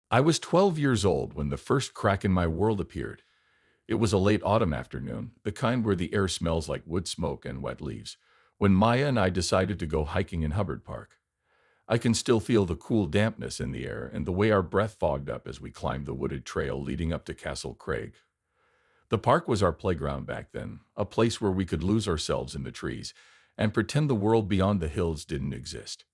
I was 12 years old when the first crack in my world appeared. It was a late autumn afternoon, the kind where the air smells like wood smoke and wet leaves, when Maya and I decided to go hiking in Hubbard Park. I can still feel the cool dampness in the air and the way our breath fogged up as we climbed the wooded trail leading up to Castle Craig. The park was our playground back then, a place where we could lose ourselves in the trees and pretend the world beyond the hills didn't exist.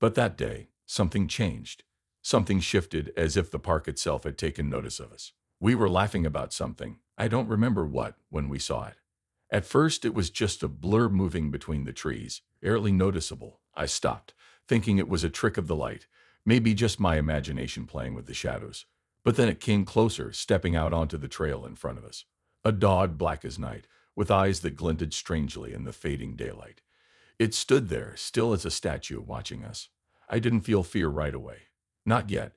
But that day, something changed. Something shifted as if the park itself had taken notice of us. We were laughing about something, I don't remember what, when we saw it. At first, it was just a blur moving between the trees, barely noticeable. I stopped, thinking it was a trick of the light, maybe just my imagination playing with the shadows. But then it came closer, stepping out onto the trail in front of us. A dog black as night, with eyes that glinted strangely in the fading daylight. It stood there, still as a statue, watching us. I didn't feel fear right away. Not yet.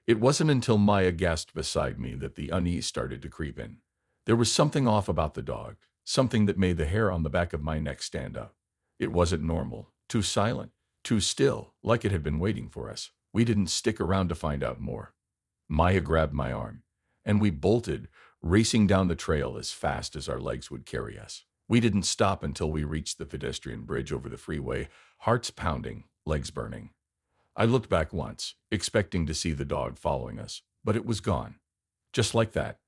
It wasn't until Maya gasped beside me that the unease started to creep in. There was something off about the dog, something that made the hair on the back of my neck stand up. It wasn't normal, too silent, too still, like it had been waiting for us. We didn't stick around to find out more. Maya grabbed my arm, and we bolted, racing down the trail as fast as our legs would carry us. We didn't stop until we reached the pedestrian bridge over the freeway, hearts pounding, legs burning. I looked back once, expecting to see the dog following us, but it was gone. Just like that.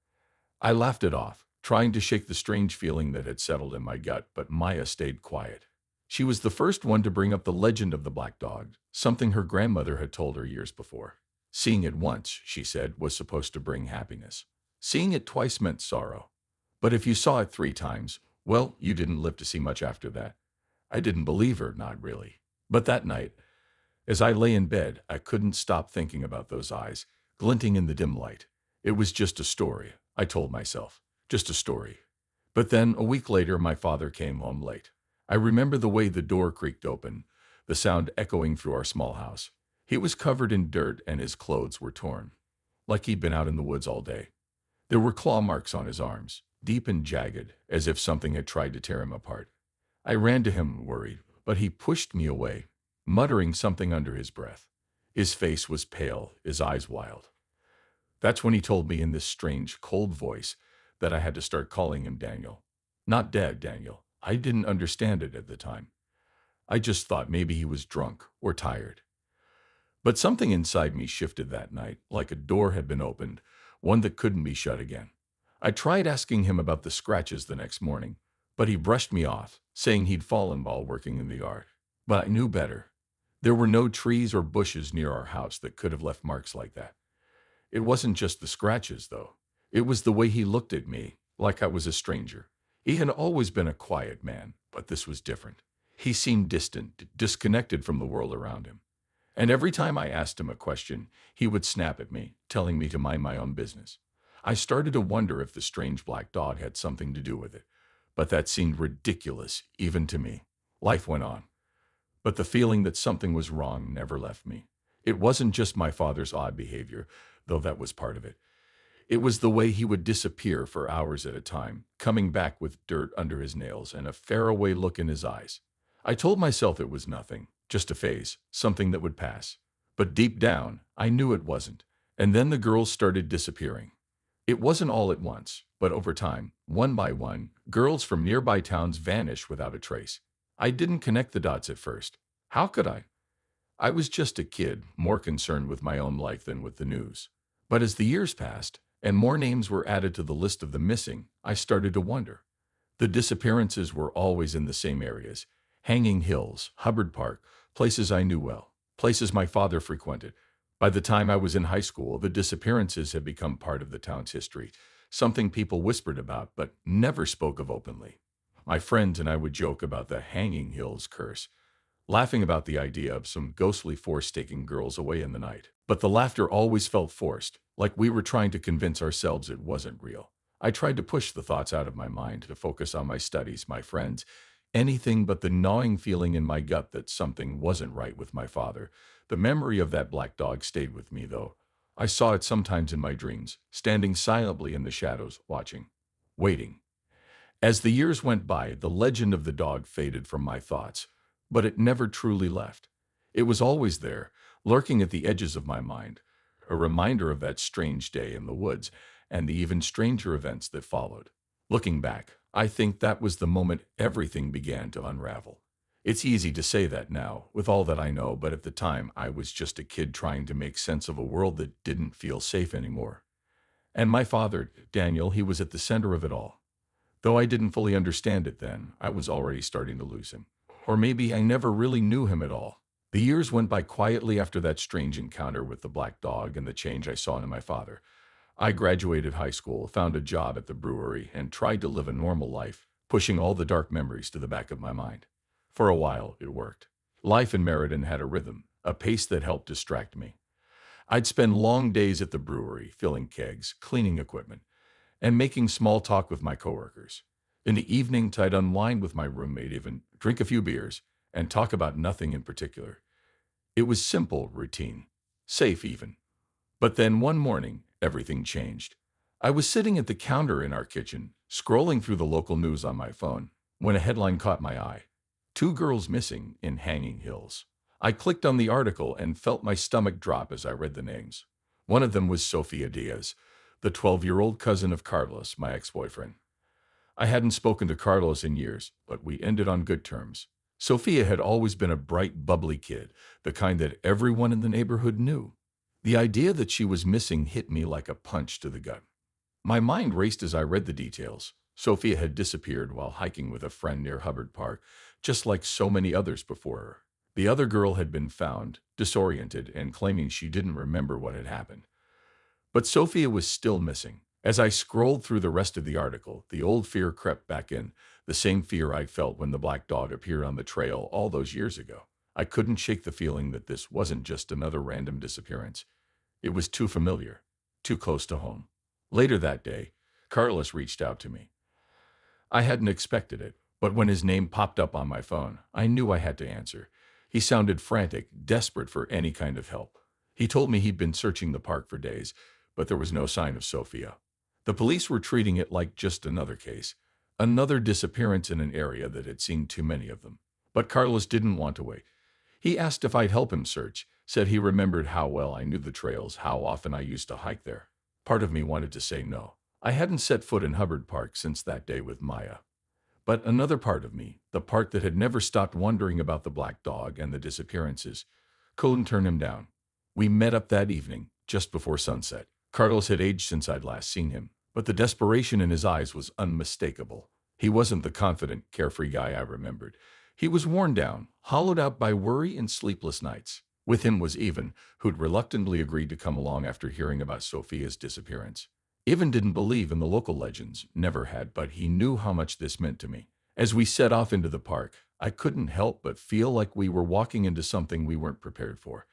I laughed it off, trying to shake the strange feeling that had settled in my gut, but Maya stayed quiet. She was the first one to bring up the legend of the black dog, something her grandmother had told her years before. Seeing it once, she said, was supposed to bring happiness. Seeing it twice meant sorrow. But if you saw it 3 times, well, you didn't live to see much after that. I didn't believe her, not really. But that night, as I lay in bed, I couldn't stop thinking about those eyes, glinting in the dim light. It was just a story, I told myself. Just a story. But then, a week later, my father came home late. I remember the way the door creaked open, the sound echoing through our small house. He was covered in dirt and his clothes were torn, like he'd been out in the woods all day. There were claw marks on his arms, deep and jagged, as if something had tried to tear him apart. I ran to him, worried, but he pushed me away, muttering something under his breath. His face was pale, his eyes wild. That's when he told me in this strange, cold voice that I had to start calling him Daniel. Not dead, Daniel. I didn't understand it at the time. I just thought maybe he was drunk or tired. But something inside me shifted that night, like a door had been opened, one that couldn't be shut again. I tried asking him about the scratches the next morning, but he brushed me off, saying he'd fallen while working in the yard. But I knew better. There were no trees or bushes near our house that could have left marks like that. It wasn't just the scratches, though. It was the way he looked at me, like I was a stranger. He had always been a quiet man, but this was different. He seemed distant, disconnected from the world around him. And every time I asked him a question, he would snap at me, telling me to mind my own business. I started to wonder if the strange black dog had something to do with it, but that seemed ridiculous, even to me. Life went on. But the feeling that something was wrong never left me. It wasn't just my father's odd behavior, though that was part of it. It was the way he would disappear for hours at a time, coming back with dirt under his nails and a faraway look in his eyes. I told myself it was nothing, just a phase, something that would pass. But deep down, I knew it wasn't. And then the girls started disappearing. It wasn't all at once, but over time, one by one, girls from nearby towns vanished without a trace. I didn't connect the dots at first. How could I? I was just a kid, more concerned with my own life than with the news. But as the years passed, and more names were added to the list of the missing, I started to wonder. The disappearances were always in the same areas: Hanging Hills, Hubbard Park, places I knew well, places my father frequented. By the time I was in high school, the disappearances had become part of the town's history, something people whispered about but never spoke of openly. My friends and I would joke about the Hanging Hills curse, laughing about the idea of some ghostly force taking girls away in the night. But the laughter always felt forced, like we were trying to convince ourselves it wasn't real. I tried to push the thoughts out of my mind to focus on my studies, my friends, anything but the gnawing feeling in my gut that something wasn't right with my father. The memory of that black dog stayed with me, though. I saw it sometimes in my dreams, standing silently in the shadows, watching, waiting. As the years went by, the legend of the dog faded from my thoughts, but it never truly left. It was always there, lurking at the edges of my mind, a reminder of that strange day in the woods and the even stranger events that followed. Looking back, I think that was the moment everything began to unravel. It's easy to say that now, with all that I know, but at the time I was just a kid trying to make sense of a world that didn't feel safe anymore. And my father, Daniel, he was at the center of it all. Though I didn't fully understand it then, I was already starting to lose him. Or maybe I never really knew him at all. The years went by quietly after that strange encounter with the black dog and the change I saw in my father. I graduated high school, found a job at the brewery, and tried to live a normal life, pushing all the dark memories to the back of my mind. For a while, it worked. Life in Meriden had a rhythm, a pace that helped distract me. I'd spend long days at the brewery, filling kegs, cleaning equipment, and making small talk with my coworkers. In the evening, I'd unwind with my roommate, even drink a few beers, and talk about nothing in particular. It was simple, routine, safe even. But then one morning, everything changed. I was sitting at the counter in our kitchen, scrolling through the local news on my phone, when a headline caught my eye. Two girls missing in Hanging Hills. I clicked on the article and felt my stomach drop as I read the names. One of them was Sofia Diaz, the 12-year-old cousin of Carlos, my ex-boyfriend. I hadn't spoken to Carlos in years, but we ended on good terms. Sofia had always been a bright, bubbly kid, the kind that everyone in the neighborhood knew. The idea that she was missing hit me like a punch to the gut. My mind raced as I read the details. Sophia had disappeared while hiking with a friend near Hubbard Park, just like so many others before her. The other girl had been found, disoriented, and claiming she didn't remember what had happened. But Sophia was still missing. As I scrolled through the rest of the article, the old fear crept back in, the same fear I felt when the black dog appeared on the trail all those years ago. I couldn't shake the feeling that this wasn't just another random disappearance. It was too familiar, too close to home. Later that day, Carlos reached out to me. I hadn't expected it, but when his name popped up on my phone, I knew I had to answer. He sounded frantic, desperate for any kind of help. He told me he'd been searching the park for days, but there was no sign of Sophia. The police were treating it like just another case, another disappearance in an area that had seen too many of them. But Carlos didn't want to wait. He asked if I'd help him search, said he remembered how well I knew the trails, how often I used to hike there. Part of me wanted to say no. I hadn't set foot in Hubbard Park since that day with Maya. But another part of me, the part that had never stopped wondering about the black dog and the disappearances, couldn't turn him down. We met up that evening, just before sunset. Carlos had aged since I'd last seen him, but the desperation in his eyes was unmistakable. He wasn't the confident, carefree guy I remembered. He was worn down, hollowed out by worry and sleepless nights. With him was Ivan, who'd reluctantly agreed to come along after hearing about Sophia's disappearance. Ivan didn't believe in the local legends, never had, but he knew how much this meant to me. As we set off into the park, I couldn't help but feel like we were walking into something we weren't prepared for.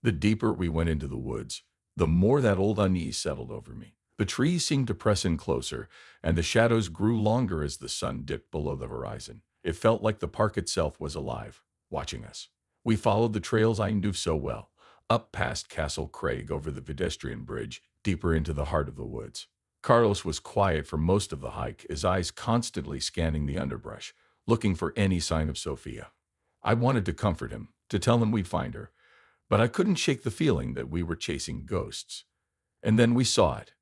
The deeper we went into the woods, the more that old unease settled over me. The trees seemed to press in closer, and the shadows grew longer as the sun dipped below the horizon. It felt like the park itself was alive, watching us. We followed the trails I knew so well, up past Castle Craig over the pedestrian bridge, deeper into the heart of the woods. Carlos was quiet for most of the hike, his eyes constantly scanning the underbrush, looking for any sign of Sophia. I wanted to comfort him, to tell him we'd find her, but I couldn't shake the feeling that we were chasing ghosts. And then we saw it.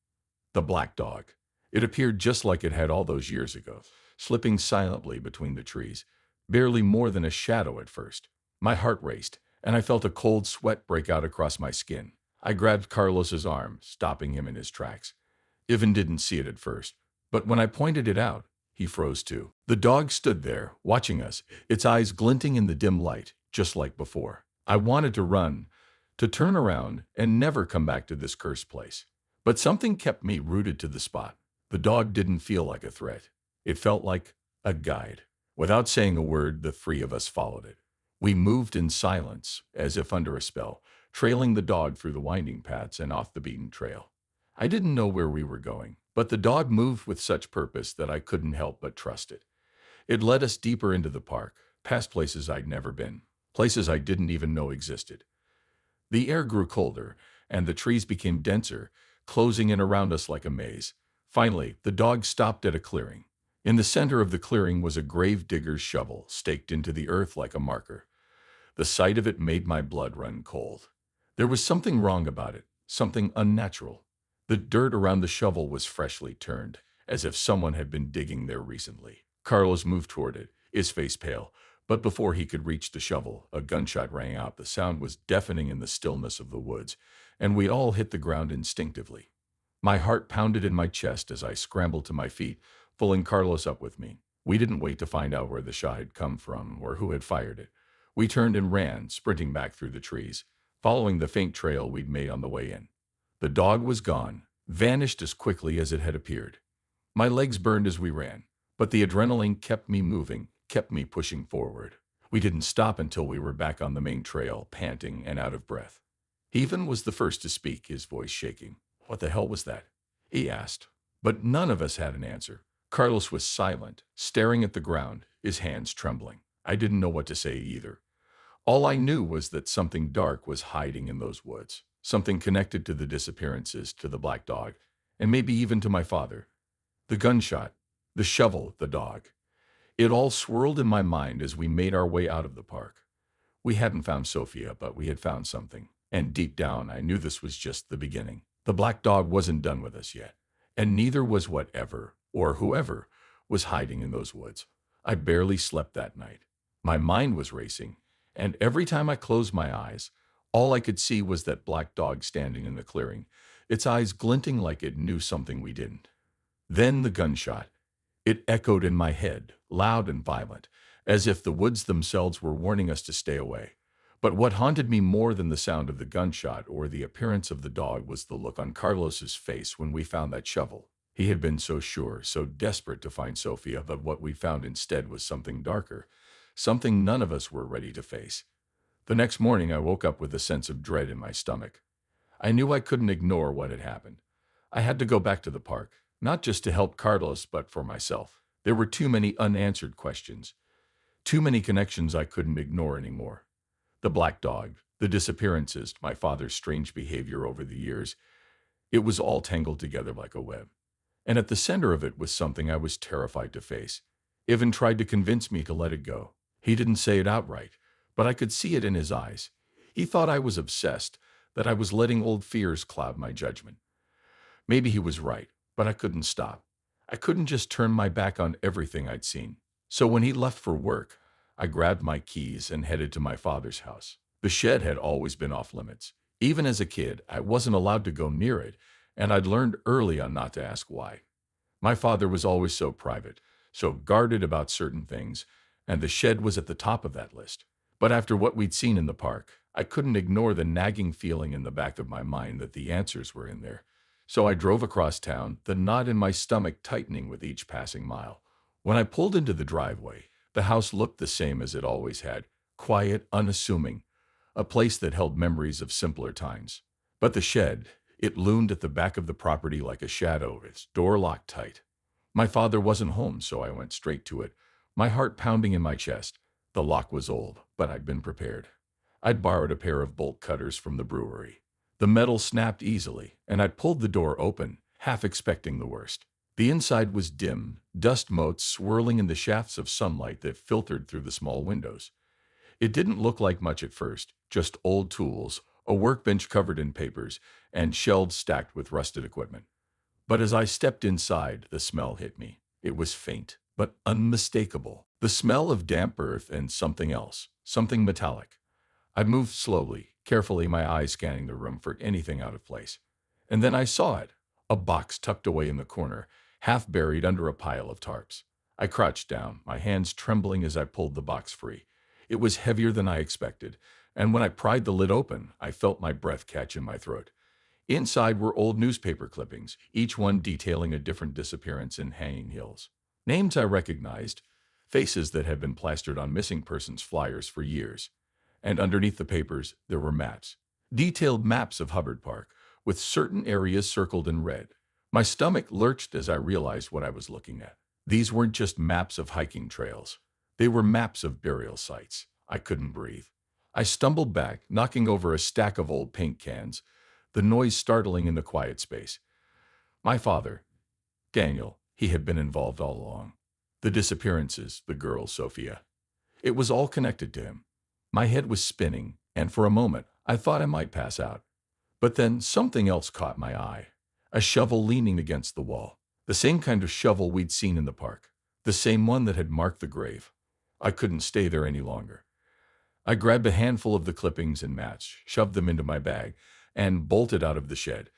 The black dog. It appeared just like it had all those years ago, slipping silently between the trees, barely more than a shadow at first. My heart raced, and I felt a cold sweat break out across my skin. I grabbed Carlos's arm, stopping him in his tracks. Ivan didn't see it at first, but when I pointed it out, he froze too. The dog stood there, watching us, its eyes glinting in the dim light, just like before. I wanted to run, to turn around, and never come back to this cursed place. But something kept me rooted to the spot. The dog didn't feel like a threat. It felt like a guide. Without saying a word, the three of us followed it. We moved in silence, as if under a spell, trailing the dog through the winding paths and off the beaten trail. I didn't know where we were going, but the dog moved with such purpose that I couldn't help but trust it. It led us deeper into the park, past places I'd never been, places I didn't even know existed. The air grew colder, and the trees became denser, closing in around us like a maze. Finally, the dog stopped at a clearing. In the center of the clearing was a grave digger's shovel, staked into the earth like a marker. The sight of it made my blood run cold. There was something wrong about it. something unnatural. The dirt around the shovel was freshly turned, as if someone had been digging there recently. Carlos moved toward it, his face pale, but before he could reach the shovel, a gunshot rang out. The sound was deafening in the stillness of the woods, and we all hit the ground instinctively. My heart pounded in my chest as I scrambled to my feet, pulling Carlos up with me. We didn't wait to find out where the shot had come from or who had fired it. We turned and ran, sprinting back through the trees, following the faint trail we'd made on the way in. The dog was gone, vanished as quickly as it had appeared. My legs burned as we ran, but the adrenaline kept me moving, kept me pushing forward. We didn't stop until we were back on the main trail, panting and out of breath. Heaven was the first to speak, his voice shaking. "What the hell was that?" he asked. But none of us had an answer. Carlos was silent, staring at the ground, his hands trembling. I didn't know what to say either. All I knew was that something dark was hiding in those woods, something connected to the disappearances, to the black dog, and maybe even to my father. The gunshot, the shovel, the dog. It all swirled in my mind as we made our way out of the park. We hadn't found Sophia, but we had found something. And deep down, I knew this was just the beginning. The black dog wasn't done with us yet, and neither was whatever, or whoever, was hiding in those woods. I barely slept that night. My mind was racing, and every time I closed my eyes, all I could see was that black dog standing in the clearing, its eyes glinting like it knew something we didn't. Then the gunshot. It echoed in my head, loud and violent, as if the woods themselves were warning us to stay away. But what haunted me more than the sound of the gunshot or the appearance of the dog was the look on Carlos's face when we found that shovel. He had been so sure, so desperate to find Sophia, but what we found instead was something darker, something none of us were ready to face. The next morning, I woke up with a sense of dread in my stomach. I knew I couldn't ignore what had happened. I had to go back to the park, not just to help Carlos, but for myself. There were too many unanswered questions, too many connections I couldn't ignore anymore. The black dog, the disappearances, my father's strange behavior over the years, it was all tangled together like a web. And at the center of it was something I was terrified to face. Ivan tried to convince me to let it go. He didn't say it outright, but I could see it in his eyes. He thought I was obsessed, that I was letting old fears cloud my judgment. Maybe he was right, but I couldn't stop. I couldn't just turn my back on everything I'd seen. So when he left for work, I grabbed my keys and headed to my father's house. The shed had always been off limits. Even as a kid, I wasn't allowed to go near it, and I'd learned early on not to ask why. My father was always so private, so guarded about certain things, and the shed was at the top of that list. But after what we'd seen in the park, I couldn't ignore the nagging feeling in the back of my mind that the answers were in there. So I drove across town, the knot in my stomach tightening with each passing mile. When I pulled into the driveway, the house looked the same as it always had, quiet, unassuming, a place that held memories of simpler times. But the shed, it loomed at the back of the property like a shadow, its door locked tight. My father wasn't home, so I went straight to it, my heart pounding in my chest. The lock was old, but I'd been prepared. I'd borrowed a pair of bolt cutters from the brewery. The metal snapped easily, and I'd pulled the door open, half expecting the worst. The inside was dim, dust motes swirling in the shafts of sunlight that filtered through the small windows. It didn't look like much at first, just old tools, a workbench covered in papers, and shelves stacked with rusted equipment. But as I stepped inside, the smell hit me. It was faint, but unmistakable. The smell of damp earth and something else, something metallic. I moved slowly, carefully, my eyes scanning the room for anything out of place. And then I saw it, a box tucked away in the corner, half buried under a pile of tarps. I crouched down, my hands trembling as I pulled the box free. It was heavier than I expected, and when I pried the lid open, I felt my breath catch in my throat. Inside were old newspaper clippings, each one detailing a different disappearance in Hanging Hills. Names I recognized, faces that had been plastered on missing persons flyers for years. And underneath the papers, there were maps. Detailed maps of Hubbard Park, with certain areas circled in red. My stomach lurched as I realized what I was looking at. These weren't just maps of hiking trails. They were maps of burial sites. I couldn't breathe. I stumbled back, knocking over a stack of old paint cans, the noise startling in the quiet space. My father, Daniel, he had been involved all along. The disappearances, the girl, Sophia. It was all connected to him. My head was spinning, and for a moment, I thought I might pass out. But then something else caught my eye. A shovel leaning against the wall. The same kind of shovel we'd seen in the park. The same one that had marked the grave. I couldn't stay there any longer. I grabbed a handful of the clippings and mats, shoved them into my bag, and bolted out of the shed.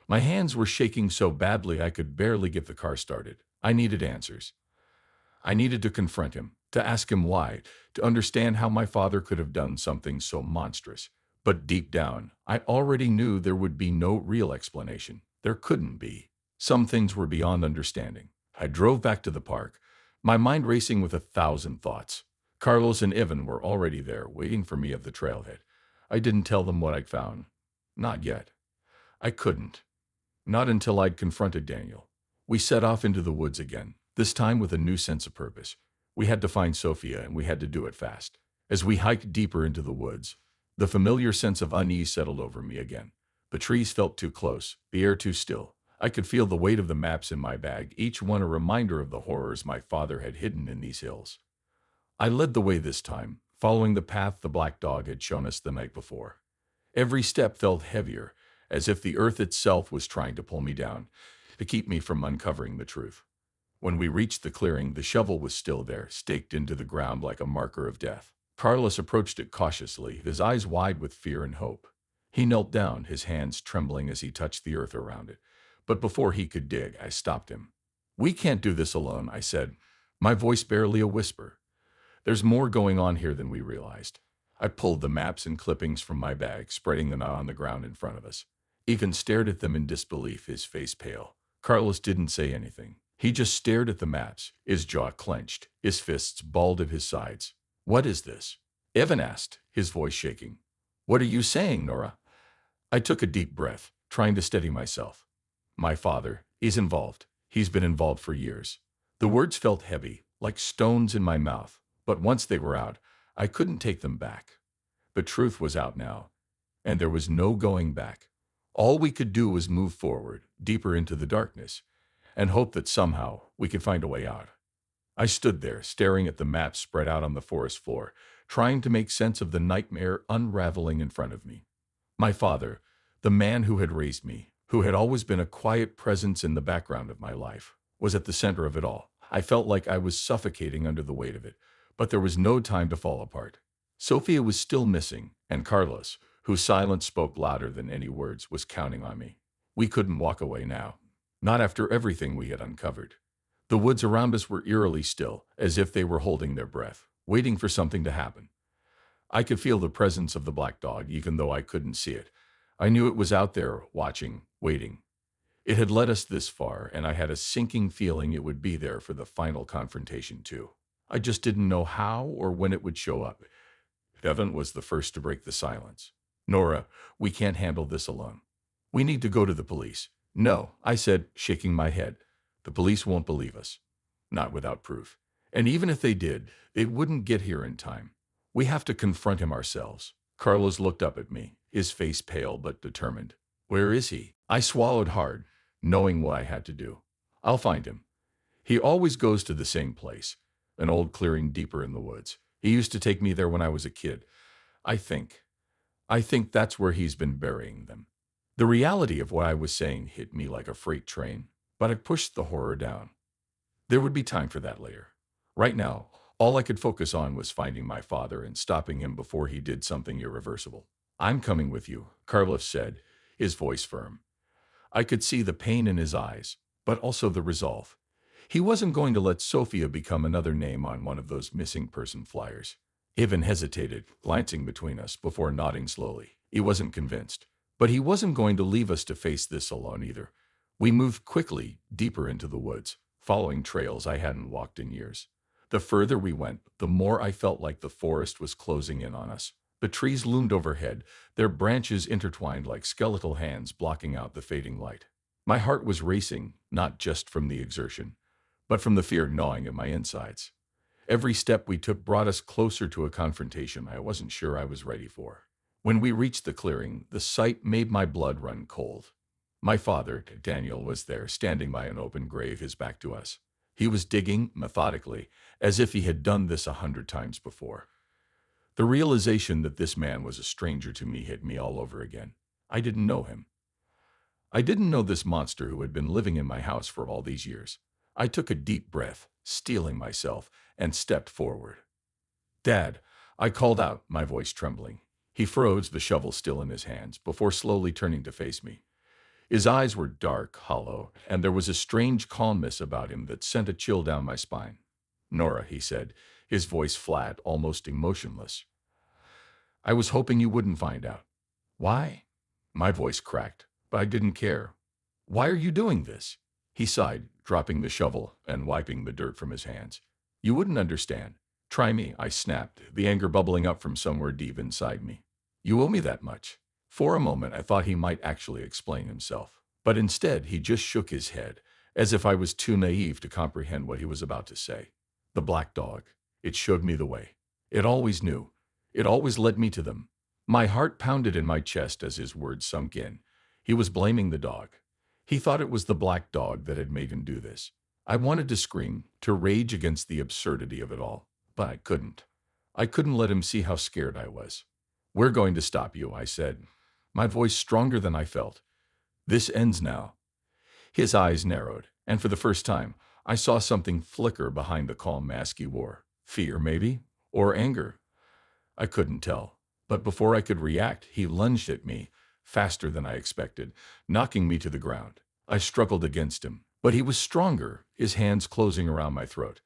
My hands were shaking so badly I could barely get the car started. I needed answers. I needed to confront him, to ask him why, to understand how my father could have done something so monstrous. But deep down, I already knew there would be no real explanation. There couldn't be. Some things were beyond understanding. I drove back to the park, my mind racing with 1,000 thoughts. Carlos and Ivan were already there, waiting for me at the trailhead. I didn't tell them what I'd found. Not yet. I couldn't. Not until I'd confronted Daniel. We set off into the woods again, this time with a new sense of purpose. We had to find Sophia, and we had to do it fast. As we hiked deeper into the woods, the familiar sense of unease settled over me again. The trees felt too close, the air too still. I could feel the weight of the maps in my bag, each one a reminder of the horrors my father had hidden in these hills. I led the way this time, following the path the black dog had shown us the night before. Every step felt heavier, as if the earth itself was trying to pull me down, to keep me from uncovering the truth. When we reached the clearing, the shovel was still there, staked into the ground like a marker of death. Carlos approached it cautiously, his eyes wide with fear and hope. He knelt down, his hands trembling as he touched the earth around it. But before he could dig, I stopped him. "We can't do this alone," I said, my voice barely a whisper. "There's more going on here than we realized." I pulled the maps and clippings from my bag, spreading them out on the ground in front of us. Ethan stared at them in disbelief, his face pale. Carlos didn't say anything. He just stared at the maps, his jaw clenched, his fists balled at his sides. "What is this?" Evan asked, his voice shaking. "What are you saying, Nora?" I took a deep breath, trying to steady myself. "My father, he's involved. He's been involved for years." The words felt heavy, like stones in my mouth, but once they were out, I couldn't take them back. The truth was out now, and there was no going back. All we could do was move forward, deeper into the darkness, and hope that somehow we could find a way out. I stood there, staring at the maps spread out on the forest floor, trying to make sense of the nightmare unraveling in front of me. My father, the man who had raised me, who had always been a quiet presence in the background of my life, was at the center of it all. I felt like I was suffocating under the weight of it, but there was no time to fall apart. Sophia was still missing, and Carlos, whose silence spoke louder than any words, was counting on me. We couldn't walk away now, not after everything we had uncovered. The woods around us were eerily still, as if they were holding their breath, waiting for something to happen. I could feel the presence of the black dog, even though I couldn't see it. I knew it was out there, watching, waiting. It had led us this far, and I had a sinking feeling it would be there for the final confrontation, too. I just didn't know how or when it would show up. Evan was the first to break the silence. "Nora, we can't handle this alone. We need to go to the police." "No," I said, shaking my head. "The police won't believe us. Not without proof. And even if they did, it wouldn't get here in time. We have to confront him ourselves." Carlos looked up at me, his face pale but determined. "Where is he?" I swallowed hard, knowing what I had to do. "I'll find him. He always goes to the same place, an old clearing deeper in the woods. He used to take me there when I was a kid. I think that's where he's been burying them." The reality of what I was saying hit me like a freight train, but I pushed the horror down. There would be time for that later. Right now, all I could focus on was finding my father and stopping him before he did something irreversible. "I'm coming with you," Carlos said, his voice firm. I could see the pain in his eyes, but also the resolve. He wasn't going to let Sophia become another name on one of those missing person flyers. Ivan hesitated, glancing between us before nodding slowly. He wasn't convinced, but he wasn't going to leave us to face this alone either. We moved quickly, deeper into the woods, following trails I hadn't walked in years. The further we went, the more I felt like the forest was closing in on us. The trees loomed overhead, their branches intertwined like skeletal hands blocking out the fading light. My heart was racing, not just from the exertion, but from the fear gnawing at my insides. Every step we took brought us closer to a confrontation I wasn't sure I was ready for. When we reached the clearing, the sight made my blood run cold. My father, Daniel, was there, standing by an open grave, his back to us. He was digging, methodically, as if he had done this 100 times before. The realization that this man was a stranger to me hit me all over again. I didn't know him. I didn't know this monster who had been living in my house for all these years. I took a deep breath, steeling myself, and stepped forward. Dad, I called out, my voice trembling. He froze, the shovel still in his hands, before slowly turning to face me. His eyes were dark, hollow, and there was a strange calmness about him that sent a chill down my spine. Nora, he said, his voice flat, almost emotionless. I was hoping you wouldn't find out. Why? My voice cracked, but I didn't care. Why are you doing this? He sighed, dropping the shovel and wiping the dirt from his hands. You wouldn't understand. Try me, I snapped, the anger bubbling up from somewhere deep inside me. You owe me that much. For a moment, I thought he might actually explain himself. But instead, he just shook his head, as if I was too naive to comprehend what he was about to say. The black dog. It showed me the way. It always knew. It always led me to them. My heart pounded in my chest as his words sunk in. He was blaming the dog. He thought it was the black dog that had made him do this. I wanted to scream, to rage against the absurdity of it all, but I couldn't. I couldn't let him see how scared I was. We're going to stop you, I said, my voice stronger than I felt. This ends now. His eyes narrowed, and for the first time, I saw something flicker behind the calm mask he wore. Fear, maybe? Or anger? I couldn't tell. But before I could react, he lunged at me, faster than I expected, knocking me to the ground. I struggled against him, but he was stronger, his hands closing around my throat.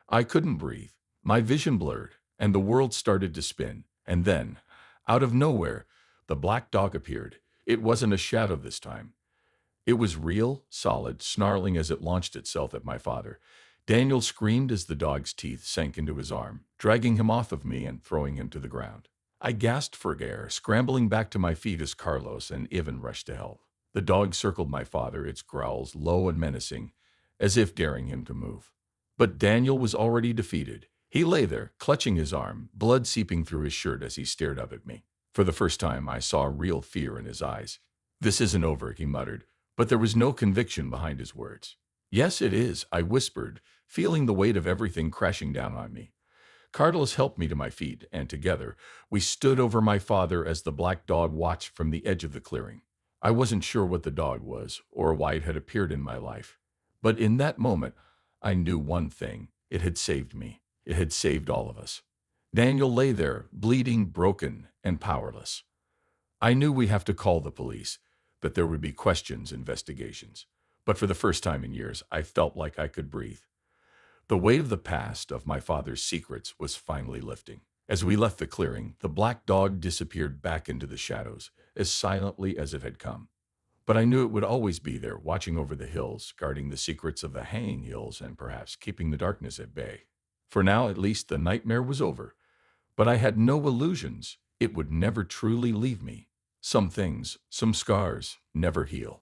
I couldn't breathe. My vision blurred, and the world started to spin. And then, out of nowhere, the black dog appeared. It wasn't a shadow this time. It was real, solid, snarling as it launched itself at my father. Daniel screamed as the dog's teeth sank into his arm, dragging him off of me and throwing him to the ground. I gasped for air, scrambling back to my feet as Carlos and Ivan rushed to help. The dog circled my father, its growls low and menacing, as if daring him to move. But Daniel was already defeated. He lay there, clutching his arm, blood seeping through his shirt as he stared up at me. For the first time, I saw real fear in his eyes. This isn't over, he muttered, but there was no conviction behind his words. Yes, it is, I whispered, feeling the weight of everything crashing down on me. Carlos helped me to my feet, and together, we stood over my father as the black dog watched from the edge of the clearing. I wasn't sure what the dog was, or why it had appeared in my life. But in that moment, I knew one thing. It had saved me. It had saved all of us. Daniel lay there, bleeding, broken, and powerless. I knew we have to call the police, that there would be questions, investigations. But for the first time in years, I felt like I could breathe. The weight of the past, of my father's secrets, was finally lifting. As we left the clearing, the black dog disappeared back into the shadows, as silently as it had come. But I knew it would always be there, watching over the hills, guarding the secrets of the Hanging Hills, and perhaps keeping the darkness at bay. For now, at least, the nightmare was over. But I had no illusions. It would never truly leave me. Some things, some scars, never heal.